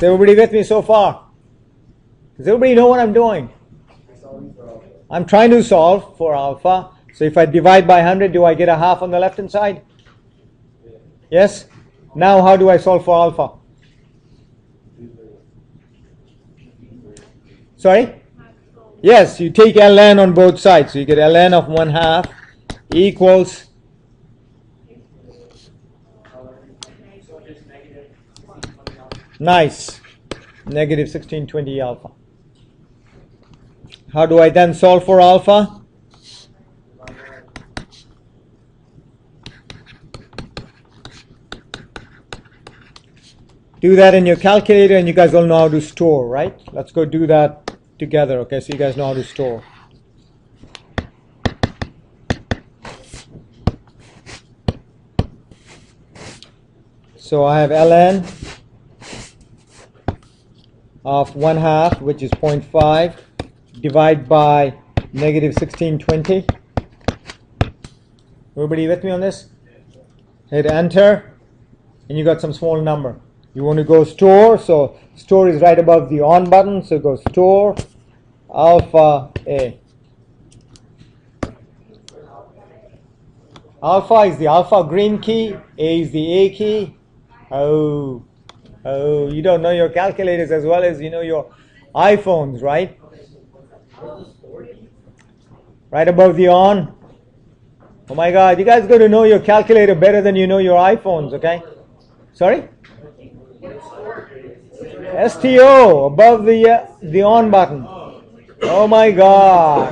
Is everybody with me so far? Does everybody know what I'm doing? I'm trying to solve for alpha. So if I divide by 100, do I get a half on the left hand side? Yes? Now how do I solve for alpha? Sorry? Yes, you take ln on both sides. So you get ln of 1/2 equals nice, negative 1620 alpha. How do I then solve for alpha? Do that in your calculator, and you guys all know how to store, right? Let's go do that together, okay? So you guys know how to store. So I have ln of 1/2, which is 0.5, divide by negative 1620. Everybody with me on this? Hit enter, and you got some small number. You want to go store, so store is right above the on button, so go store alpha A. Alpha is the alpha green key, A is the A key. Oh, you don't know your calculators as well as you know your iPhones, right? Right above the on. Oh my God, you guys got to know your calculator better than you know your iPhones, okay? Sorry? STO, above the on button. Oh my God.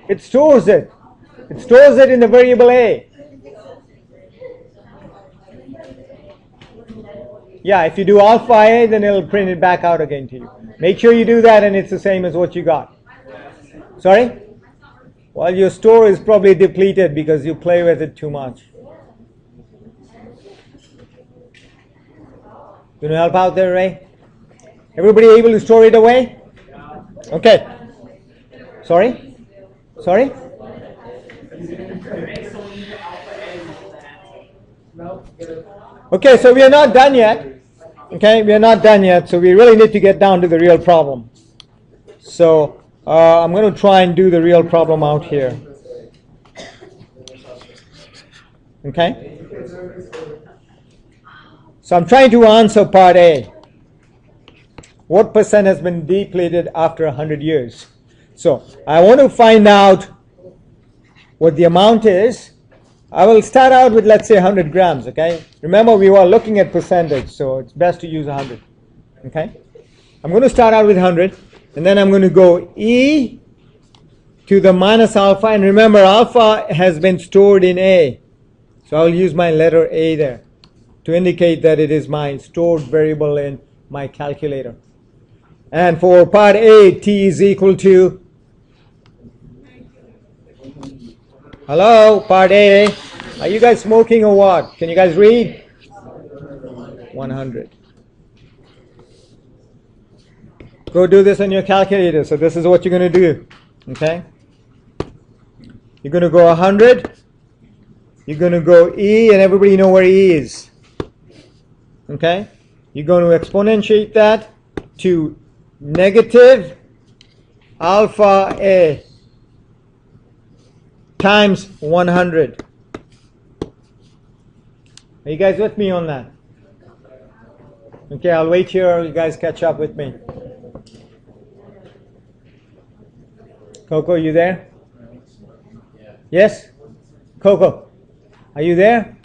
It stores it. It stores it in the variable A. Yeah, if you do alpha A, then it'll print it back out again to you. Make sure you do that and it's the same as what you got. Sorry? Well, your store is probably depleted because you play with it too much. You want to help out there, Ray? Everybody able to store it away? Okay. Sorry? Sorry? Okay, so we are not done yet. Okay, we are not done yet, so we really need to get down to the real problem. So I'm going to try and do the real problem out here. Okay? So I'm trying to answer part A. What percent has been depleted after 100 years? So I want to find out what the amount is. I will start out with, let's say, 100 grams, okay? Remember, we were looking at percentage, so it's best to use 100, okay? I'm going to start out with 100, and then I'm going to go e to the minus alpha, and remember, alpha has been stored in A. So I'll use my letter A there to indicate that it is my stored variable in my calculator. And for part A, t is equal to, hello, part A, are you guys smoking or what? Can you guys read? 100. Go do this on your calculator. So this is what you're going to do, okay? You're going to go 100. You're going to go E, and everybody know where E is. Okay? You're going to exponentiate that to negative alpha A times 100. Are you guys with me on that? Okay, I'll wait here. You guys catch up with me. Coco, you there? Yes? Coco, are you there?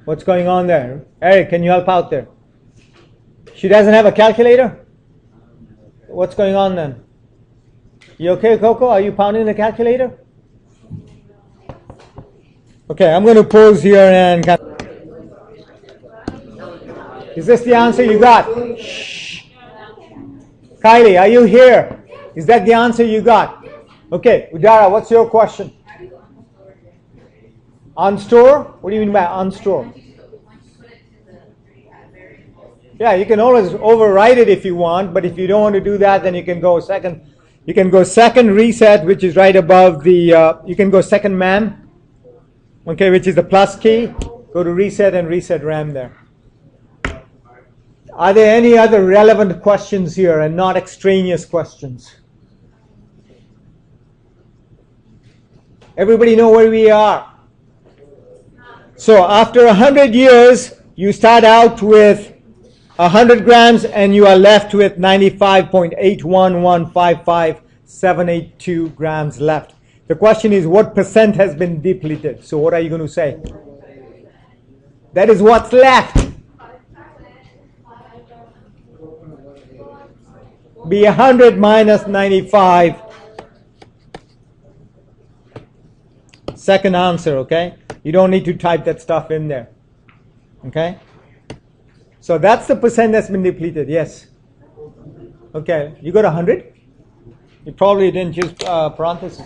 What's going on there? Eric, can you help out there? She doesn't have a calculator? What's going on then? You okay, Coco? Are you pounding the calculator? Okay, I'm going to pause here and... Is this the answer you got? Shh. Kylie, are you here? Is that the answer you got? Okay, Udara, what's your question? Unstore? What do you mean by unstore? Yeah, you can always overwrite it if you want, but if you don't want to do that, then you can go second. You can go second reset, which is right above the. You can go second man. Okay, which is the plus key. Go to reset and reset RAM there. Are there any other relevant questions here and not extraneous questions? Everybody know where we are? So after 100 years, you start out with 100 grams and you are left with 95.81155782 grams left. The question is, what percent has been depleted? So what are you going to say? That is what's left. Be 100 minus 95. Second answer, okay? You don't need to type that stuff in there. Okay? So that's the percent that's been depleted, yes. Okay, you got 100? You probably didn't use parentheses.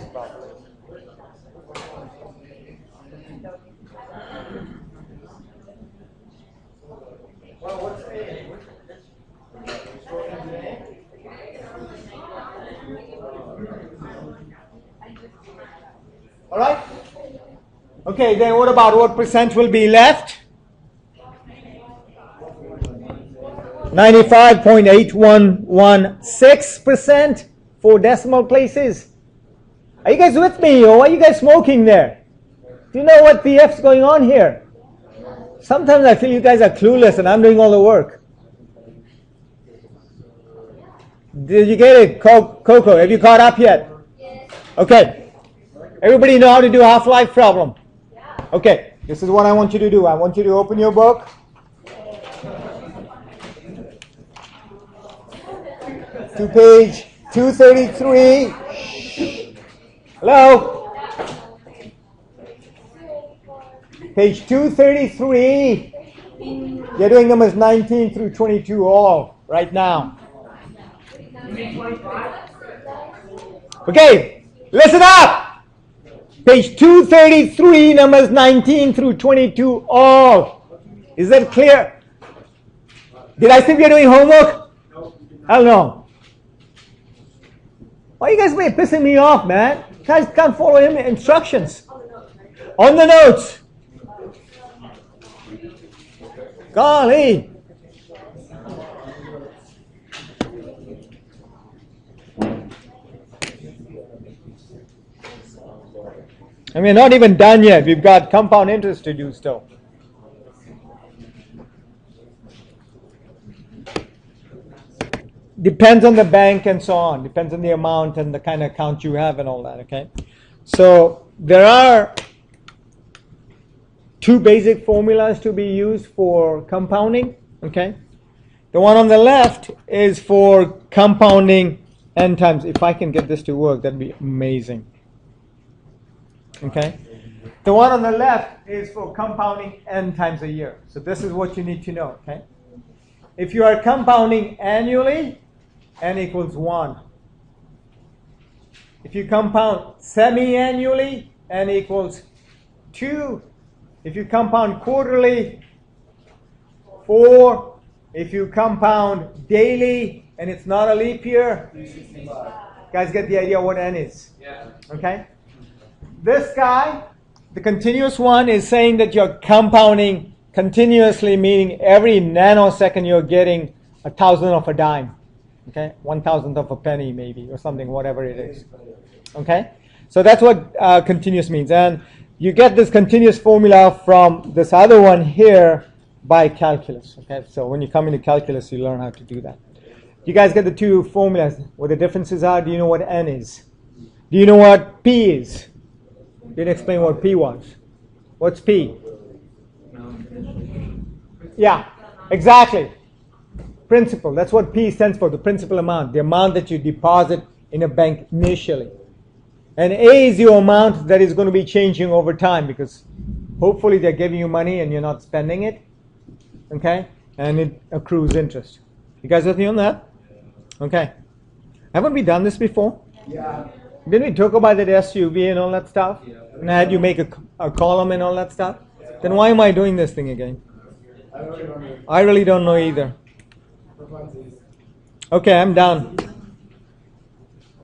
All right? Okay, then what about what percent will be left? 95.8116%, 4 decimal places. Are you guys with me, or are you guys smoking there? Do you know what PF's going on here? Sometimes I feel you guys are clueless and I'm doing all the work. Did you get it, Coco? Have you caught up yet? Yes. Okay. Everybody know how to do half-life problem? Yeah. Okay, this is what I want you to do. I want you to open your book. To page 233. Hello? Page 233. You're doing numbers 19 through 22 all right now. Okay, listen up. Page 233, numbers 19 through 22 all. Is that clear? Did I think you're doing homework? Hell no. Why are you guys pissing me off, man? You guys can't follow him instructions. On the notes. Golly. And we're not even done yet. We've got compound interest to do still. Depends on the bank and so on. Depends on the amount and the kind of account you have and all that, okay? So there are 2 basic formulas to be used for compounding, okay? The one on the left is for compounding n times. If I can get this to work, that'd be amazing. Okay? The one on the left is for compounding n times a year. So this is what you need to know, okay? If you are compounding annually, n equals 1. If you compound semi-annually, n equals 2. If you compound quarterly, 4. If you compound daily, and it's not a leap year, guys get the idea what n is? Yeah. Okay? This guy, the continuous one, is saying that you're compounding continuously, meaning every nanosecond you're getting 1,000th of a dime. Okay? 1,000th of a penny maybe, or something, whatever it is. Okay? So that's what continuous means. And you get this continuous formula from this other one here by calculus. Okay? So when you come into calculus, you learn how to do that. You guys get the 2 formulas. What the differences are? Do you know what n is? Do you know what p is? Didn't explain what P was. What's P? Yeah, exactly. Principal. That's what P stands for, the principal amount, the amount that you deposit in a bank initially. And A is your amount that is going to be changing over time because hopefully they're giving you money and you're not spending it. Okay? And it accrues interest. You guys with me on that? Okay. Haven't we done this before? Yeah. Didn't we talk about that SUV and all that stuff? Yeah. And I had you make a column and all that stuff? Yeah. Then why am I doing this thing again? I really don't know either. Okay, I'm done.